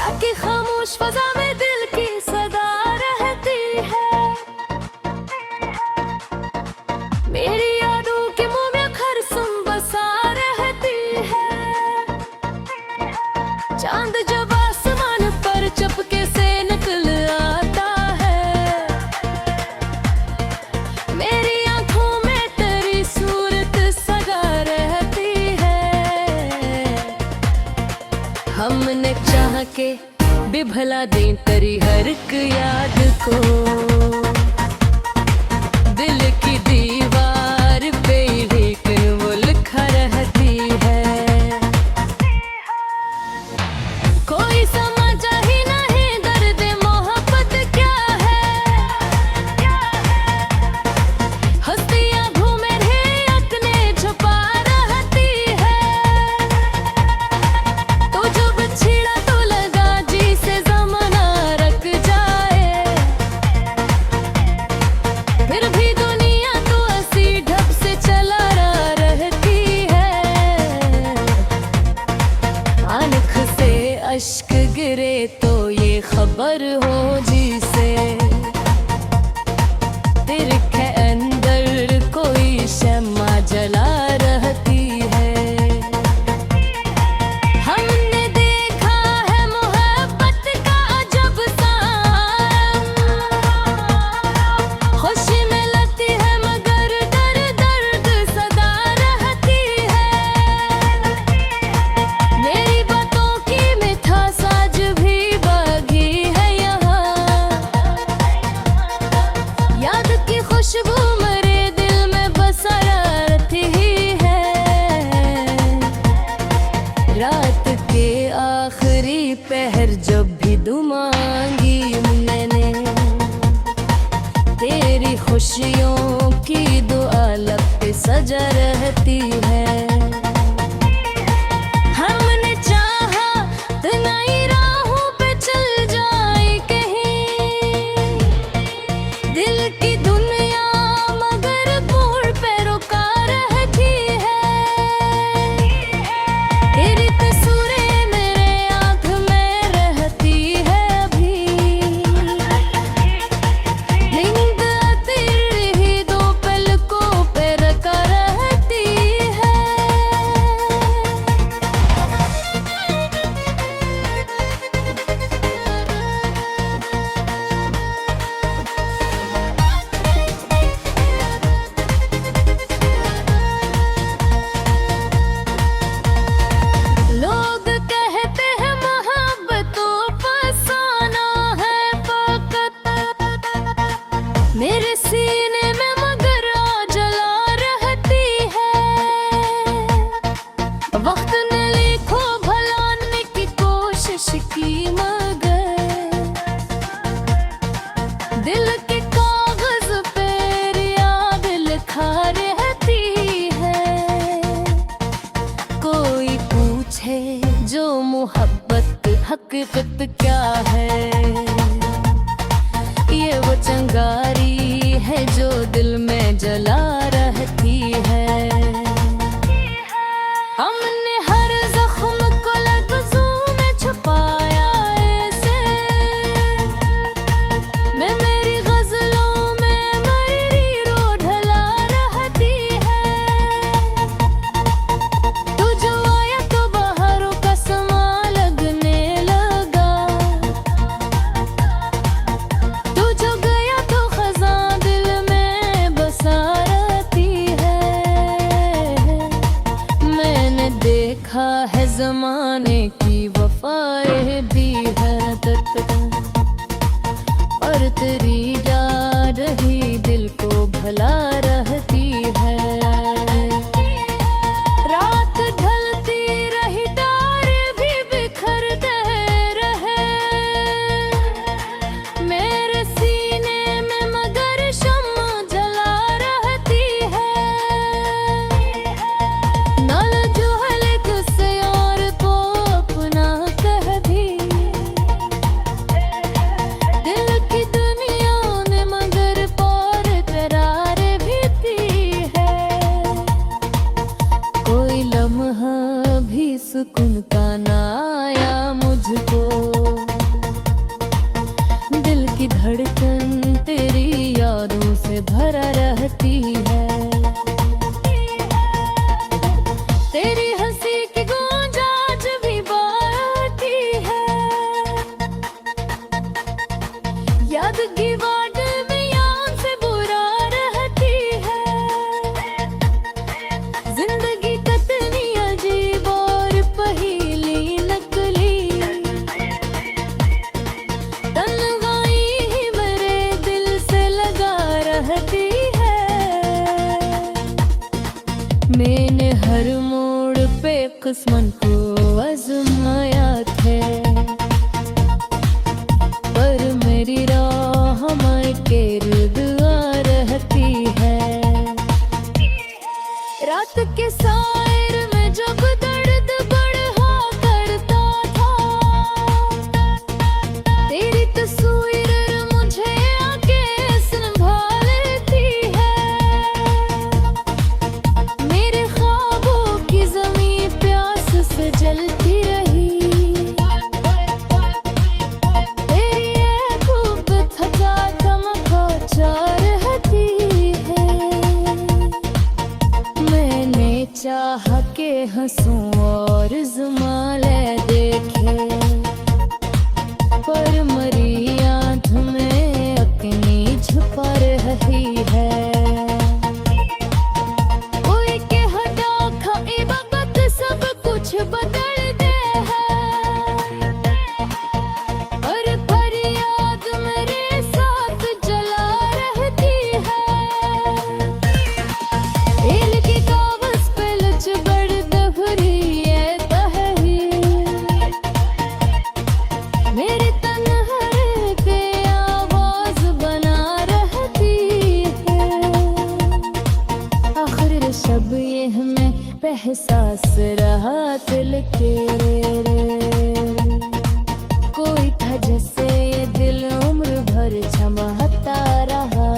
ताकि खामोश फजा में दिल की सदा रहती है। मेरी यादों के मुंह में खरसुम बसा रहती है। चांद जब आसमान पर चपके से निकल आता है, मेरी आंखों में तेरी सूरत सदा रहती है। हमने चाह के भी भला दें तेरी हर एक याद को, दिल की दीवार पे लेकिन वो लिखा रहती है। कोई समझा ही नहीं दर्द मोहब्बत क्या है। हस्तियां घूमे रहे अपने छुपा रहती है। तो जब छिड़ा तो लगा जी से ज़माना रख जाए, फिर भी दुनिया तो ऐसी ढप से चला रहती है। आँख से अश्क गिरे तो ये खबर हो जिसे, तेरे के अंदर कोई शम्मा जला रहती है। हमने देखा है मोहब्बत का अजब सा, खुशी मिलती है मगर दर्द सदा रहती है। मेरी बातों की मिठास आज भी बाकी है यहाँ, याद की खुशबू मेरे दिल में बसा रहती है। रात के आखिरी पहर जब भी दुआ मांगी मैंने, तेरी खुशियों की दुआ लब पे सजा रहती है। हमने चाहा तो नई राहों पे चल जाए कहीं, दिल की दुनिया मगर मोड़ पे रुका रहती है। तेरी तस्वीरें मेरे आँख में रहती है अभी, नींद आती रही दो पलकों पे रखा रहती है। लोग कहते हैं मोहब्बतों फसाना है फकत, मेरे सीने में मगर आग जला रहती है। वक्त ने लिखो भलाने की कोशिश की मगर दिल के कागज पे याद लिखा रहती है। कोई पूछे जो मोहब्बत हकीकत क्या है, ये वो चंगारी है जो दिल में जला रहती है। हमने हर जख्म को लफ्जों में छुपाया ऐसे, मैं मेरी गजलों में मेरी रो ढला रहती है। तू जो आया तो बाहरों का समा लगने लगा, तू जो गया तो किस्मत को आजमाया थे, पर मेरी राह के इर्द आ रहती है। रात के सायर में जब दर्द बढ़ा करता था, तेरी तस्वीर मुझे आके संभाल लेती है। मेरे ख्वाबों की ज़मीं प्यास से जलती रही, तेरी खूब थका थमका रहती है। मैंने चाह के हंसूं और ज़माले देखे, पर मरी आँख में अपनी छुपा रही है। कोई के हटा खाई वक्त सब कुछ बदल दे है, और फरियाद मेरे साथ जला रहती है। एल की कागज पे लच बड़ दभरी ये तहरी, मेरे तन्हाई पे आवाज बना रहती है। आखिर शब ये हमें एहसास रहा दिल के, कोई था जैसे ये दिल उम्र भर चमकता रहा।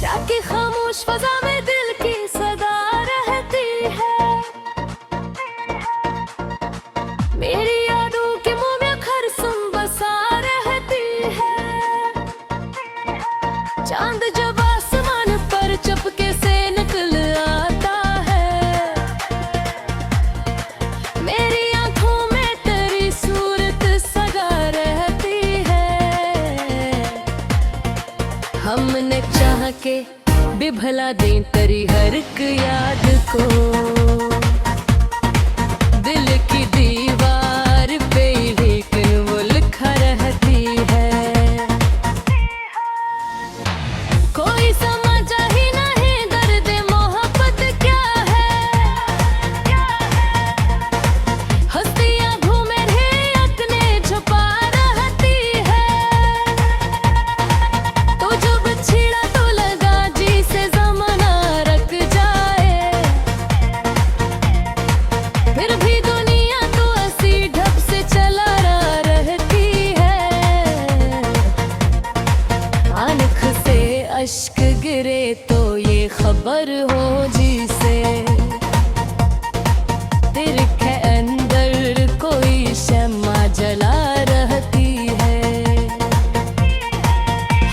रात की खामोश फजा में दिल की सदा रहती है, मेरी यादों के मुंह में खरसुम बसा रहती है। चांद जब आसमान पर चपके से निकल आता है, मेरी आंखों में तेरी सूरत सजा रहती है। हमने चाह के भी भला दें तेरी हर एक याद को, दिल की दीवार पे लेकिन वो लिखा रहती है। कोई समझा ही नहीं दर्द मोहब्बत क्या है, हस्तियां घूमे रहे अपने छुपा रहती है। तो जब छिड़ा तो लगा जी से ज़माना रख जाए, फिर भी दुनिया तो ऐसी ढप से चला रहती है। आँख से अश्क गिरे तो ये खबर हो जी से, तेरे के अंदर कोई शम्मा जला रहती है।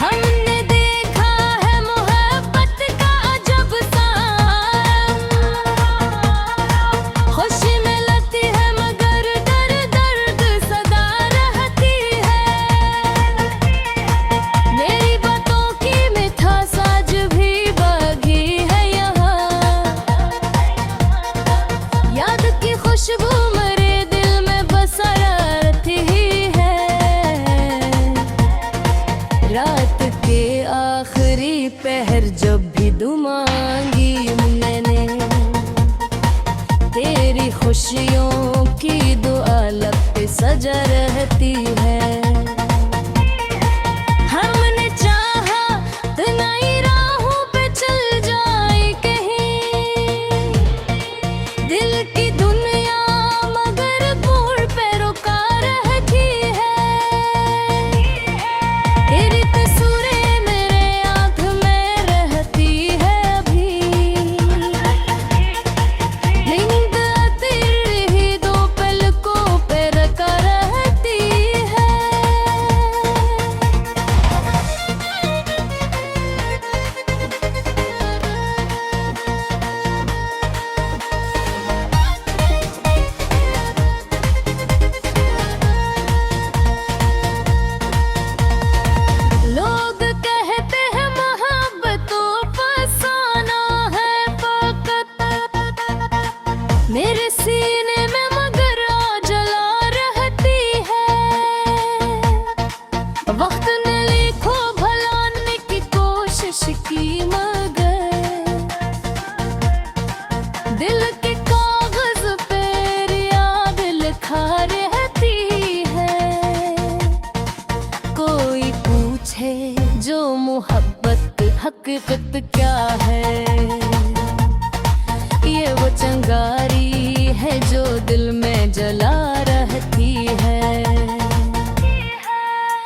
हमने देखा है मोहब्बत का अजब साम, खुशी मिलती है मगर दर्द सदा रहती है। मेरी बातों की मिठास आज भी बाकी है यहाँ, याद की खुशबू मेरे दिल में बसा रहती है। रात के आखिरी पहर जब भी दुआ मांगी मैंने, तेरी खुशियों की दुआ लब पे सजा रहती है। हमने चाहा तो नई राहों पे चल जाए कहीं, दिल की दुनिया मगर मोड़ पे रुका रहती है। तेरी तस्वीरें मेरे आँख में रहती है अभी, नींद आती रही दो पलकों पे रखा रहती है। मेरे सीने में मगर आ जला रहती है। वक्त ने लिखो भलाने की कोशिश की मगर दिल के कागज पे याद लिखा रहती है। कोई पूछे जो मोहब्बत हकीकत क्या है, ये वो चिंगारी है जो दिल में जला रहती है।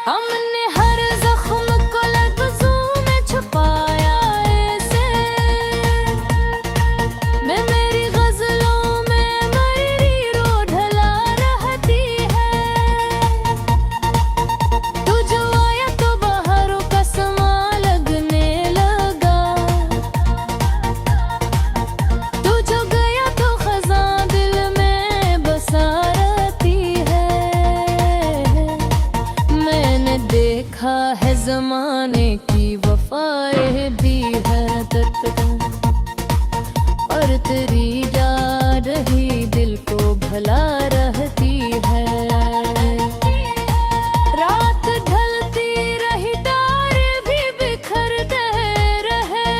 हमने हर जख्म को लफ्जों में छुपाया ऐसे, मैं मेरी गजलों में मेरी रो ढला रहती है। तू जो आया तो बाहरों का समा लगने लगा, तू जो गया तो खज़ां दिल में बसा रहती है। मैंने देखा है ज़माने की वफ़ाएं भी है और तेरी याद ही दिल को भला रहती है। रात ढलती रही तारे भी बिखरते रहे,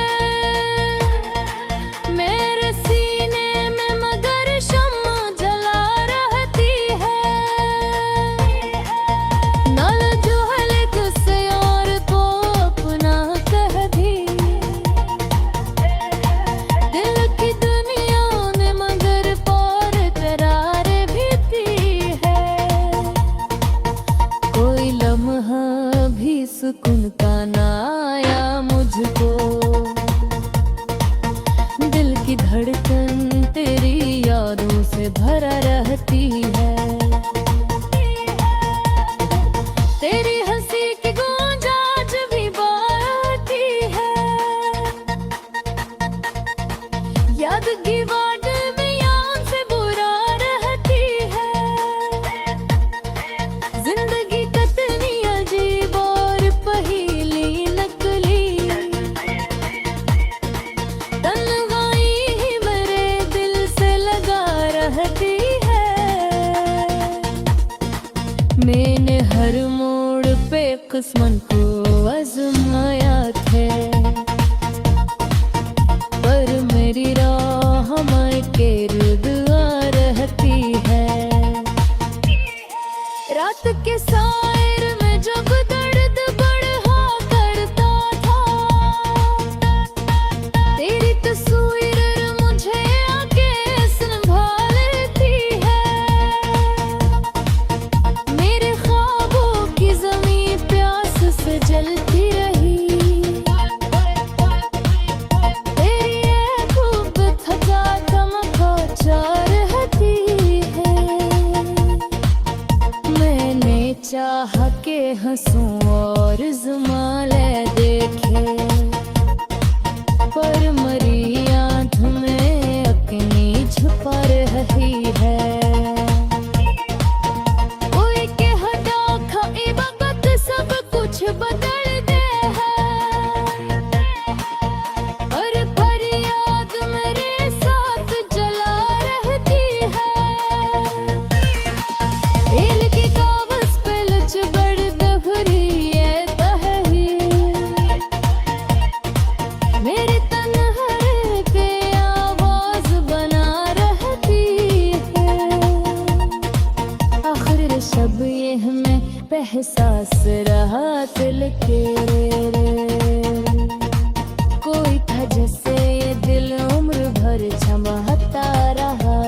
मेरे सीने में मगर शम्मा जला रहती है। नल जो है किसी और को अपना कह दी, दिल की दुनिया ने मगर पार करार भी दी है। कोई लम्हा भी सुकून का ना आया मुझको, दिल की धड़कन तेरी यादों से भरा रहती है। तेरी हंसी की गूंज आज भी बाती है, याद की वाट में याद से बुरा रहती है। जिंदगी कितनी अजीब और पहेली नकली, तन्हाई ही मेरे दिल से लगा रहती है। मैंने हर मोड़ पे किस्मत को आजमाया थे, पर मेरी राह के रुद आ रहती है। रात के सायर में जब दर्द बढ़ा करता था, तेरी तस्वीर मुझे आके संभालती है। मेरे ख्वाबों की ज़मीं प्यास से जलती रही, तेरी एक खूब थका चमका चाह रहती है। मैंने चाह के हंसूं और ज़माले देखे, पर मरी आँख में अग्नि छुपा रही है। कोई के हटा खाई वक्त सब कुछ बदल दे है, और फरियाद मेरे साथ जला रहती है। एल की कागज पे लच बड़ दभरी ये तहरी, मेरे तन्हाई पे आवाज बना रहती है। आखिर शब ये हमें एहसास रहा दिल के कोई था जैसे ये दिल उम्र भर चमकता रहा।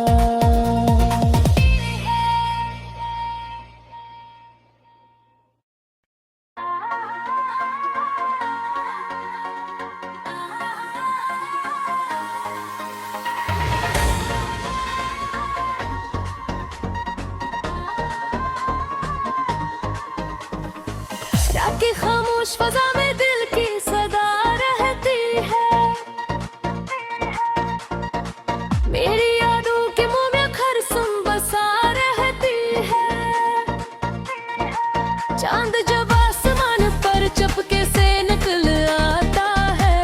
रात की खामोश फजा में दिल की सदा रहती है, मेरी यादों के मुंह में खरसुम बसा रहती है। चांद जब आसमान पर चपके से निकल आता है,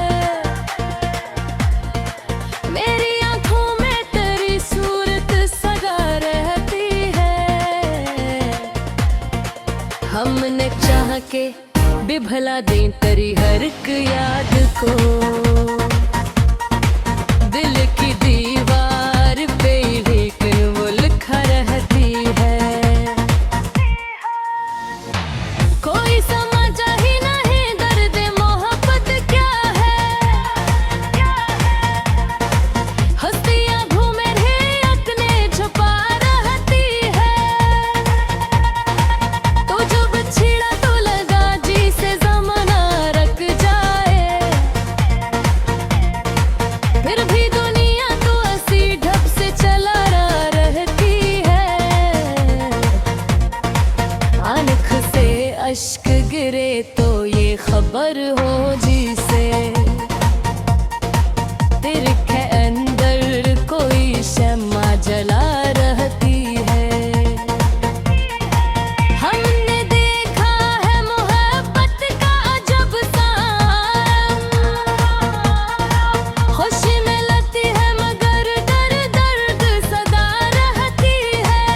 मेरी आंखों में तेरी सूरत भला दें तेरी हर एक याद को, दिल की दीवार पे लेकिन वो लिखा रहती है। कोई समझा ही नहीं दर्द मोहब्बत क्या है, हस्तियां घूमे रहे अपने छुपा रहती है। तो जब छिड़ा तो लगा जी से ज़माना रख जाए, फिर भी दुनिया तो ऐसी ढप से चला रहती है। आँख से अश्क गिरे तो ये खबर हो जी से, तेरे के अंदर कोई शम्मा जला रहती है। हमने देखा है मोहब्बत का अजब सा, खुशी मिलती है मगर दर्द सदा रहती है।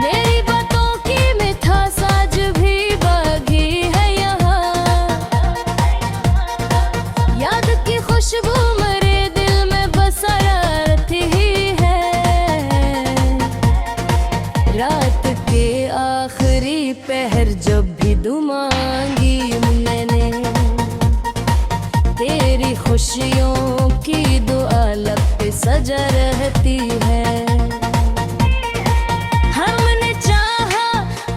मेरी बातों की मिठास आज भी बाकी है यहाँ, याद की खुशबू मेरे दिल में बसा रहती है। रात के आखिरी पहर जब भी दुआ मांगी मैंने, तेरी खुशियों की दुआ लब पे सजा रहती है। हमने चाहा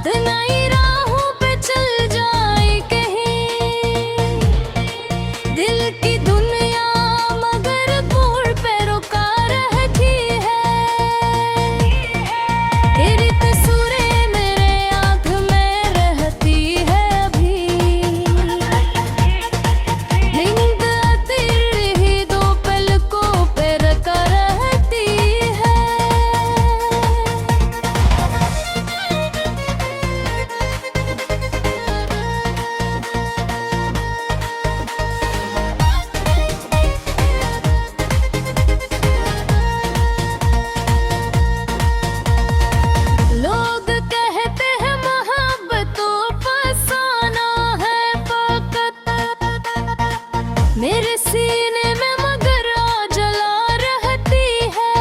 तो नई राहों पे चल जाए कहीं, दिल की दुनिया मगर मोड़ पे रुका रहती है। तेरी तस्वीरें मेरे आँख में रहती है अभी, नींद आती रही दो पलकों पे रखा रहती है। लोग कहते हैं मोहब्बतों फसाना है फकत, मेरे सीने में मगर आग जला रहती है।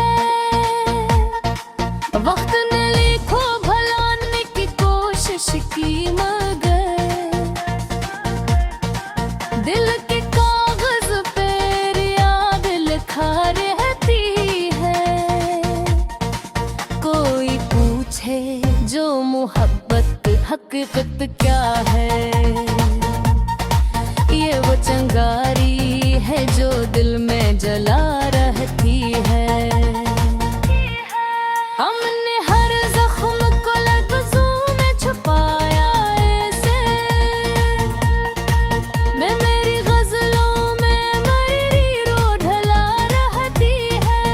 वक्त ने लिखो भलाने की कोशिश की मगर दिल के कागज पे याद लिखा रहती है। कोई पूछे जो मोहब्बत हकीकत क्या है, ये वो चंगारी है जो दिल में जला रहती है। हमने हर जख्म को लफ्जों में छुपाया ऐसे, मैं मेरी गजलों में मेरी रो ढला रहती है।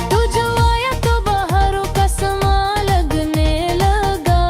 तू जो आया तो बाहरों का समा लगने लगा,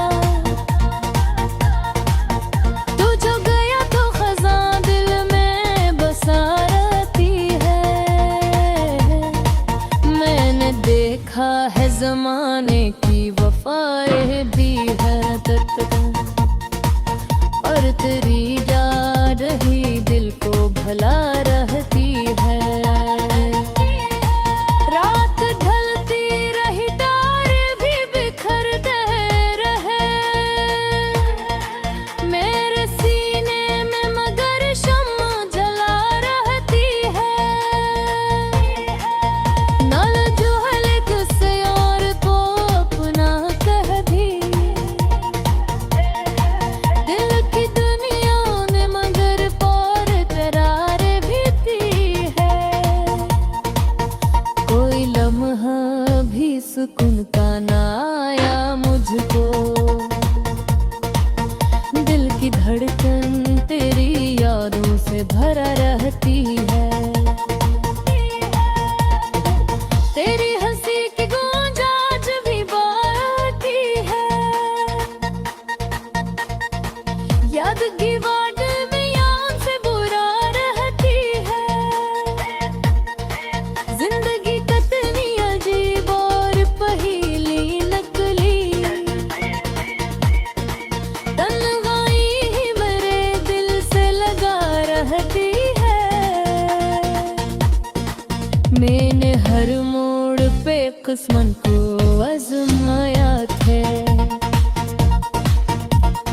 मैंने हर मोड़ पे किस्मत को आजमाया थे,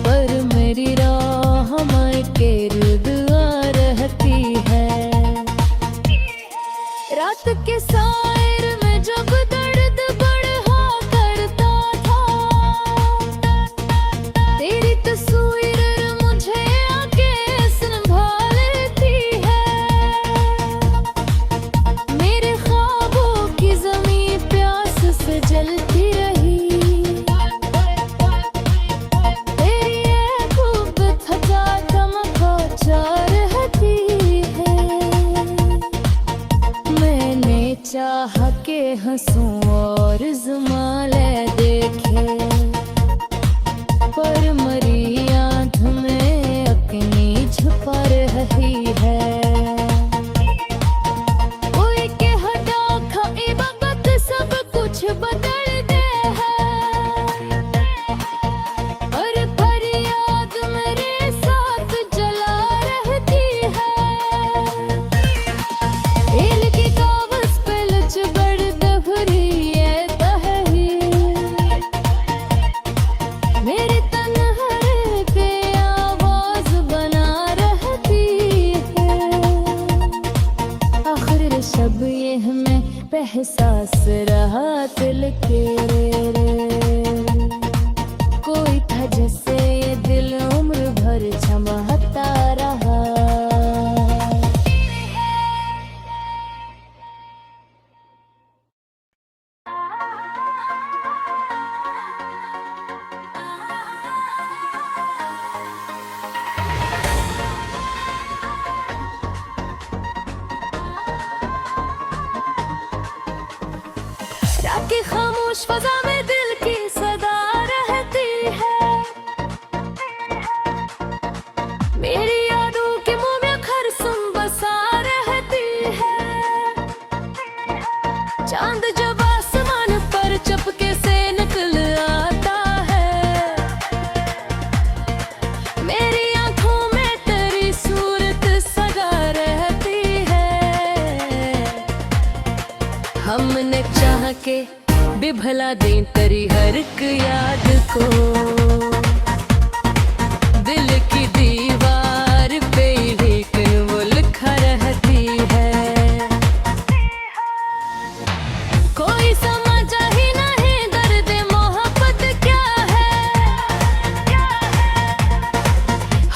पर मेरी राह हमारे गिर्द आ रहती है। रात के सायर में जब दर्द बढ़ा करता था, तेरी तस्वीर मुझे आके संभालती है। मेरे ख्वाबों की ज़मीं प्यास से जलती रही, तेरी खूब थका तमका रहती है। मैंने चाह के हंसूं और ज़माले देखे, पर मरी आँख में अपनी छुपा रही है। कोई के हटा खाई वक्त सब कुछ बदल दे है, और फरियाद मेरे साथ जला रहती है। एल की कागज पे लच बड़ दभरी ये तहरी, मेरे तन्हाई पे आवाज बना रहती है। आखिर शब ये हमें एहसास रहा दिल के रे। कोई था जैसे ये दिल उम्र भर चमकता रहा। रात की खामोश फजा में दिल की सदा रहती है। मेरी यादों के मुंह में खरसुम बसा रहती है। चांद जब आसमान पर चपके से निकल आता है, मेरी आंखों में तेरी सूरत सजा रहती है। हमने चाह के भी भला दें तेरी हर एक याद को, दिल की दीवार पे लेकिन वो लिखा रहती है। कोई समझा ही नहीं दर्द मोहब्बत क्या है।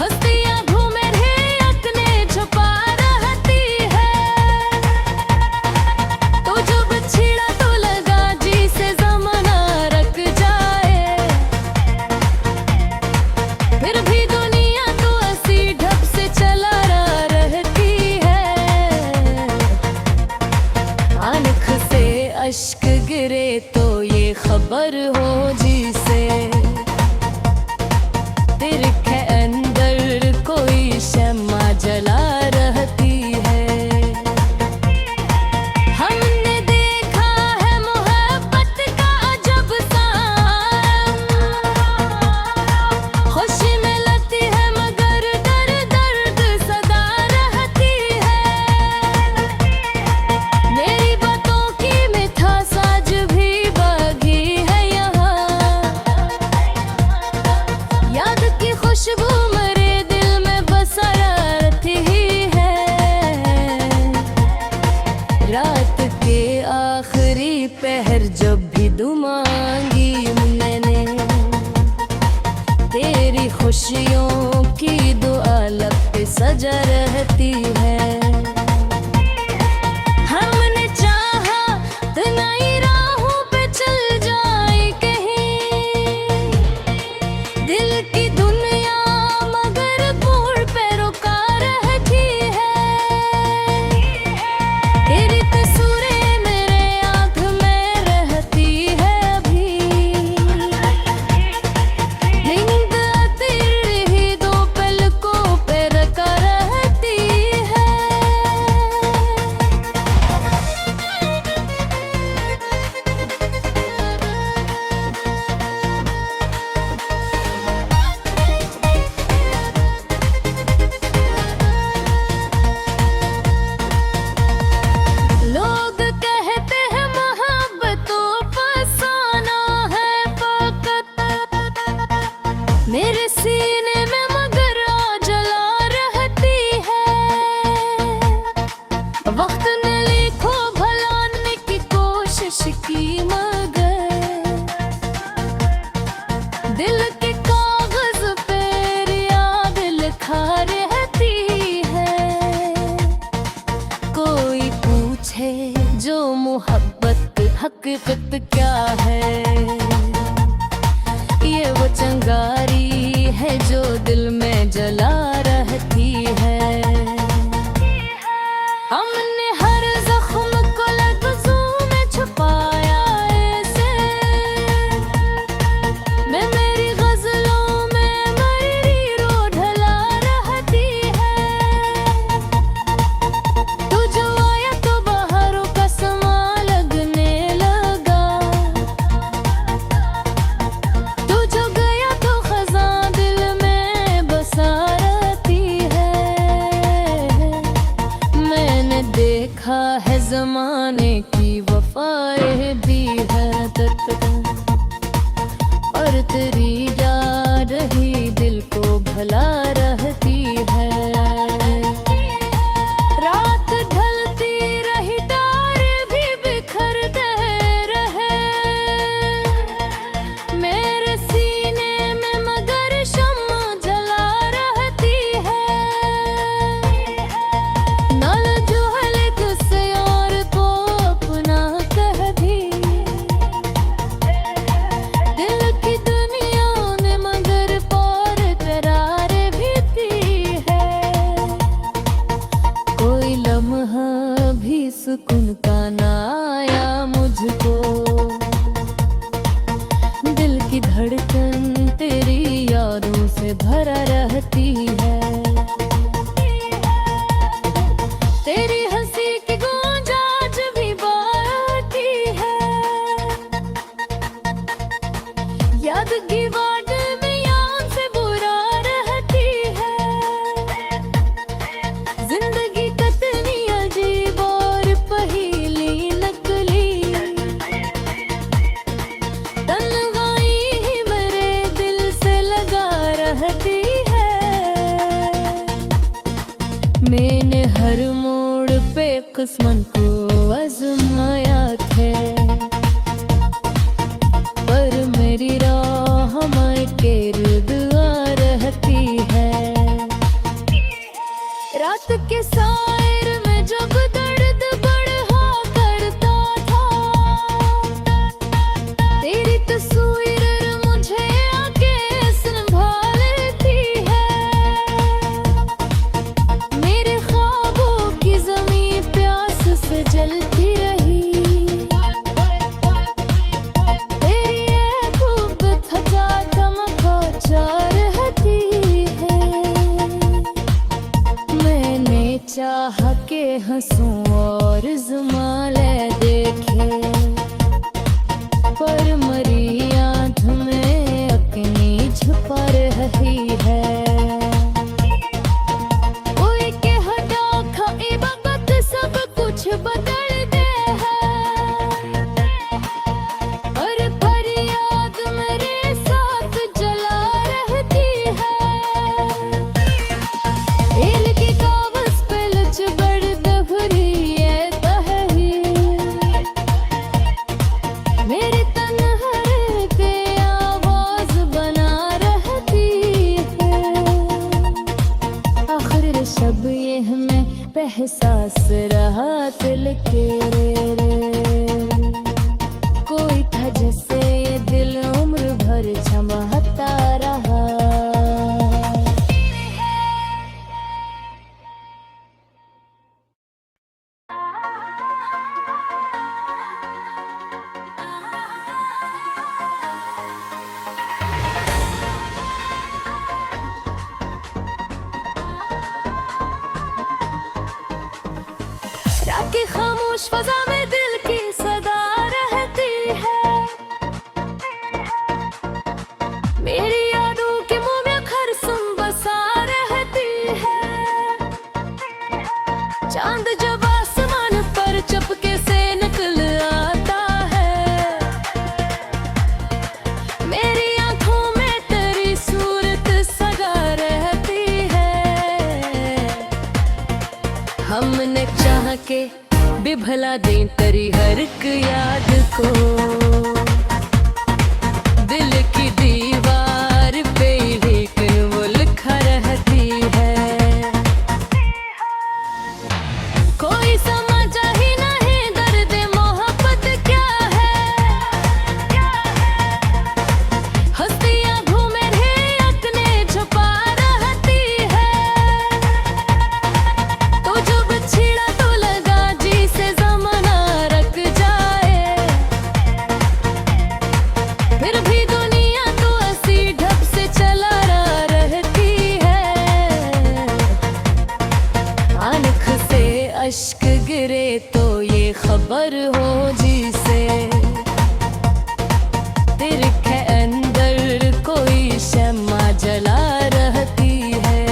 हस्तियां घूमे रे अपने छुपा रहती है। तो जब छिड़ा तो लगा जी से ज़माना रख जाए, फिर भी दुनिया तो ऐसी ढप से चला रहती है। आँख से अश्क गिरे तो ये खबर हो जी से, दिल के अंदर कोई शम्मा जला रहती है। हमने देखा है मोहब्बत का अजब साम, खुशी मिलती है मगर दर्द सदा रहती है। मेरी बातों की मिठास आज भी बाकी है यहाँ, याद की खुशबू मेरे दिल में बसा रहती है। रात के आखिरी पहर जब भी दुआ मांगी मैंने, तेरी खुशियों की दुआ लब पे सजा रहती है। हमने चाहा तो नई राहों पे चल जाए कहीं, दिल की दुनिया मगर मोड़ पे रुका रहती है। तेरी तस्वीरें मेरे आँख में रहती है अभी, नींद आती रही दो पलकों पे रखा रहती है। वक्त ने लिखो भलाने की कोशिश की मगर दिल के कागज पे याद लिखा रहती है। कोई पूछे जो मोहब्बत हकीकत क्या है, ये वो चिंगारी है जो दिल में जला रहती है। हमने हर जख्म को लफ्जों में छुपाया ऐसे, मैं मेरी गजलों में मेरी रो ढला रहती है। तू जो आया तो बाहरों का समा लगने लगा, तू जो गया तो खज़ां दिल में बसा रहती है। मैंने देखा है ज़माने की वफ़ाएं भी है और तेरी याद रही दिल को भला रहती है। रात ढलती रही तारे भी बिखरते रहे मेरे सीने में, मगर शम्मा जला रहती है। नल जो है किसी और को अपना कह दी, दिल की दुनिया ने मगर पार करार भी दी है। कोई लम्हा भी सुकून का ना आया मुझको, दिल की धड़कन तेरी यादों से भरा रहती है। तेरी हंसी की गूंज आज भी बाती है, याद की वाट में याद से बुरा रहती है। जिंदगी कितनी अजीब और पहेली नकली, तन्हाई ही मेरे दिल से लगा रहती है। मैंने हर मोड़ पे किस्मत को आजमाया थे, पर मेरी राह हमारे गिर्द आ रहती है। रात के सायर में जब दर्द बढ़ा करता था, तेरी तस्वीर मुझे आके संभालती है। मेरे ख्वाबों की ज़मीं प्यास से जलती रही, तेरी खूब थका चमका रहती है। मैंने चाह के हंसूं और ज़माले देखे, पर मरी आँख में अपनी छुपा रही है। कोई के हटा खाई वक्त सब कुछ बदलते हैं, और फरियाद मेरे साथ जला रहती है। एल की कागज पे लच बड़ दभरी ये तहरी, मेरे तन्हाई पे आवाज बना रहती है। आखिर शब ये हमें एहसास रहा दिल के कोई था जैसे ये दिल उम्र भर चमकता रहा। रात की खामोश फजा में दिल की सदा रहती है, मेरी यादों के मुंह में खरसुम बसा रहती है। चांद जब आसमान पर चपके से निकल आता है, मेरी आंखों में तेरी सूरत सजा रहती है। हमने चाह के बिभला दें तेरी हर एक याद को, दिल की दीवार पे लेकिन वो लिखा रहती है। कोई समझ ही नहीं दर्द मोहब्बत क्या है, हस्तियां घूमे रे अपने छुपा रहती है। तो जब छिड़ा तो लगा जी से जमाना रख जाए, फिर भी दुनिया तो ऐसी ढप से चला रहती है। आंख से अश्क गिरे तो ये खबर हो जी से, तेरे के अंदर कोई शम्मा जला रहती है।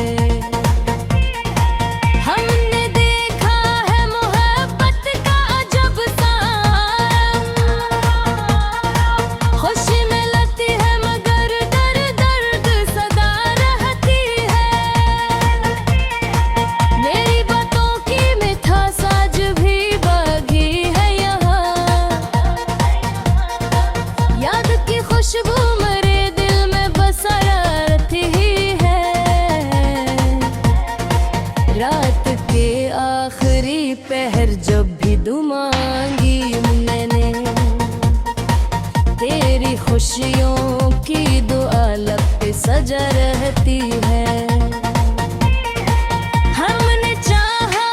हमने देखा है मोहब्बत का अजब सा, खुशी मिलती है मगर दर्द सदा रहती है। मेरी बातों की मिठास आज भी बाकी है यहाँ, याद की खुशबू मेरे दिल में बसा रहती है। रात के आखिरी पहर जब भी दुआ मांगी मैंने, तेरी खुशियों की दुआ लब पे सजा रहती है। हमने चाहा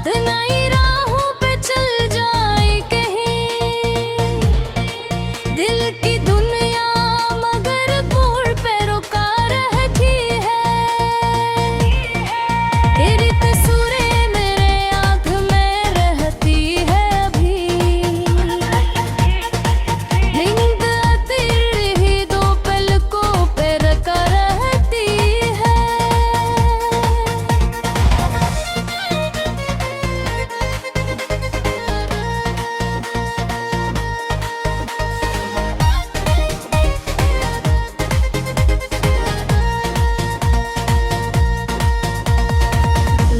तो नई राहों पे चल जाए कहीं, दिल की दुनिया मगर मोड़ पे रुका रहती है। तेरी तस्वीरें मेरे आँख में रहती है अभी, नींद आती रही दो पलकों पे रखा रहती है।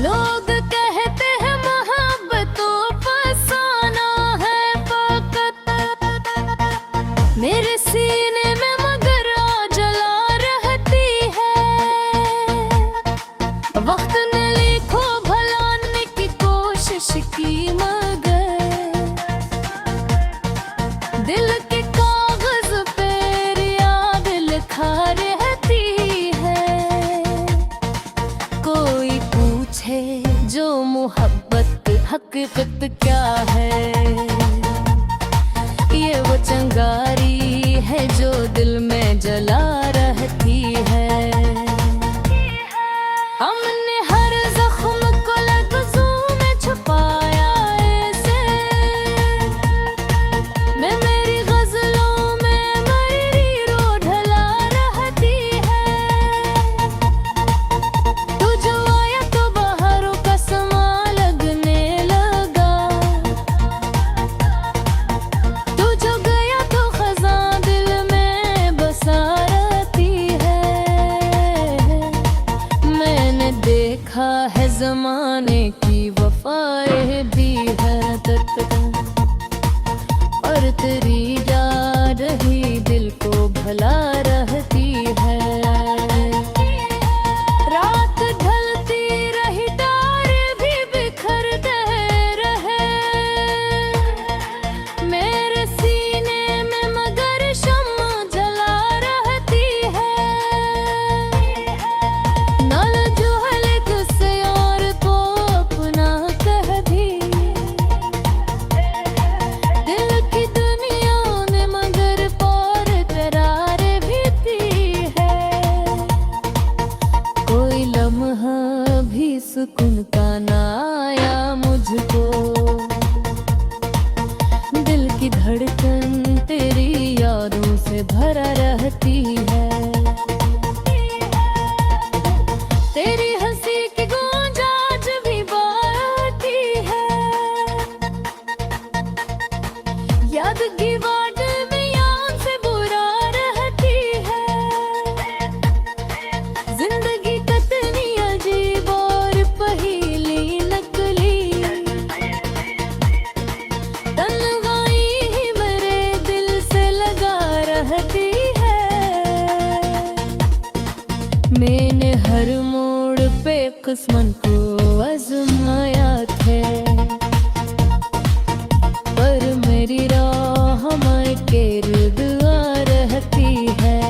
लोग कहते हैं मोहब्बतों फसाना है फकत, मेरे सीने में मगर आग जला रहती है। वक्त ने लिखो भलाने की कोशिश की मगर, दिल के कागज पे याद लिखा रहती है। कोई पूछे जो मोहब्बत हकीकत क्या है, ये वो चंगारी है जो दिल में जला रहती है। हमने हर जख्म को लफ्जों में छुपाया ऐसे, मैं मेरी गजलों में मेरी रो ढला रहती है। तू जो आया तो बाहरों का समा लगने लगा, तू जो गया तो खजां दिल में किस्मत को आजमाया थे, पर मेरी राह हमारे गिर्द आ रहती है।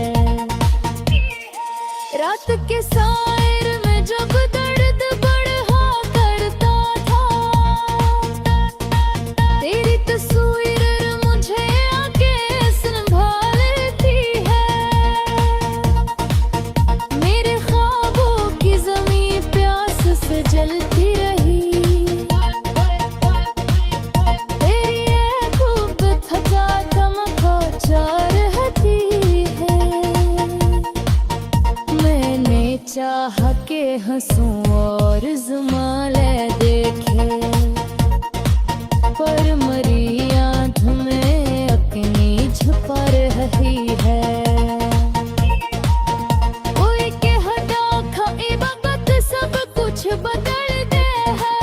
रात के सायर में जब दर्द बढ़ा करता था, तेरी तस्वीर मुझे आके संभालती है। मेरे ख्वाबों की ज़मीं प्यास से जलती रही, तेरी खूब थका थमका रहती है। मैंने चाह के हंसूं और ज़माले देखे, पर मरी आँख में अपनी छुपा रही है। कोई के हटा खाई वक्त सब कुछ बदल दे है,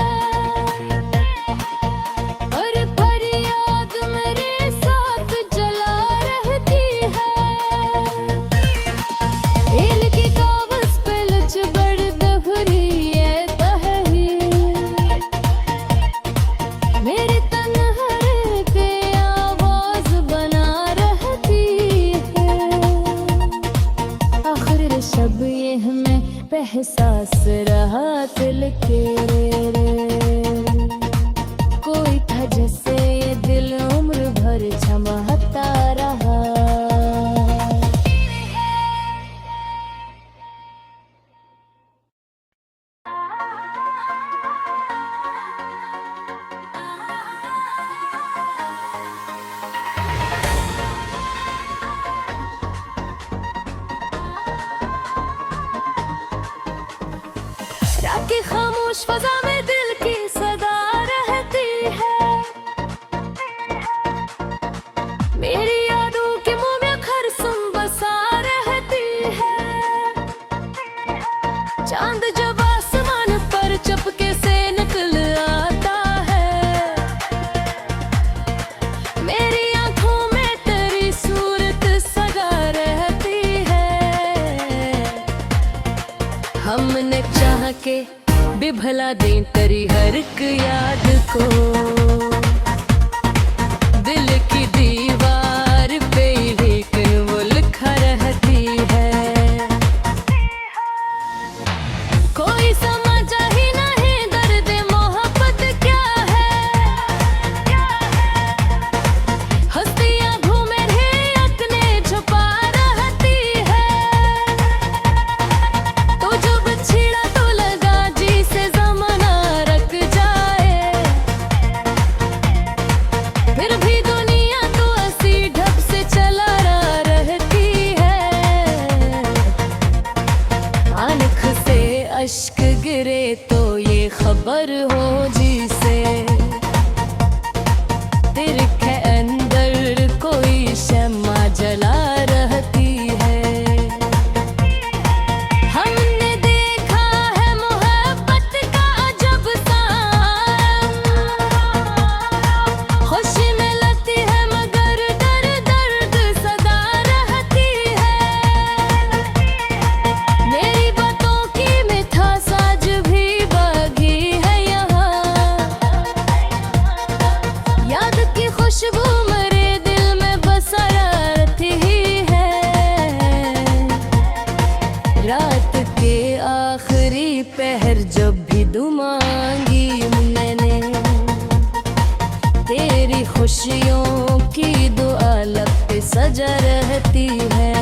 और फरियाद मेरे साथ जला रहती है। एल की कागज पे लच बड़ दभरी ये तहरी, मेरे तन्हाई पे आवाज बना रहती है। आखिर शब ये हमें एहसास रहा दिल के, कोई था जैसे ये दिल उम्र भर चमकता रहा। रात की खामोश फजा में दिल की सदा रहती है, मेरी यादों के मुंह में खरसुम बसा रहती है। चांद जब आसमान पर चपके से निकल आता है, मेरी आंखों में तेरी सूरत सजा रहती है। हमने चाह के भी भला दें तेरी हर एक याद को, दिल की दीवार पे लेकिन वो लिखा रहती है। कोई समझ ही नहीं दर्द मोहब्बत क्या है, हस्तियां घूमे रे अपने छुपा रहती है। तो जब छिड़ा तो लगा जी से ज़माना रख जाए, फिर भी दुनिया तो ऐसी ढप से चला रहती है। आँख से अश्क गिरे तो ये खबर हो जी से, दिल के अंदर कोई शम्मा जला रहती है। हमने देखा है मोहब्बत का अजब सान, खुशी मिलती है मगर दर्द सदा रहती है। मेरी बातों की मिठास आज भी बाकी है यहाँ, याद की खुशबू मेरे दिल में बसा रहती है। रात के आखिरी पहर जब भी दुआ मांगी मैंने, तेरी खुशियों की दुआ लब पे सजा रहती है।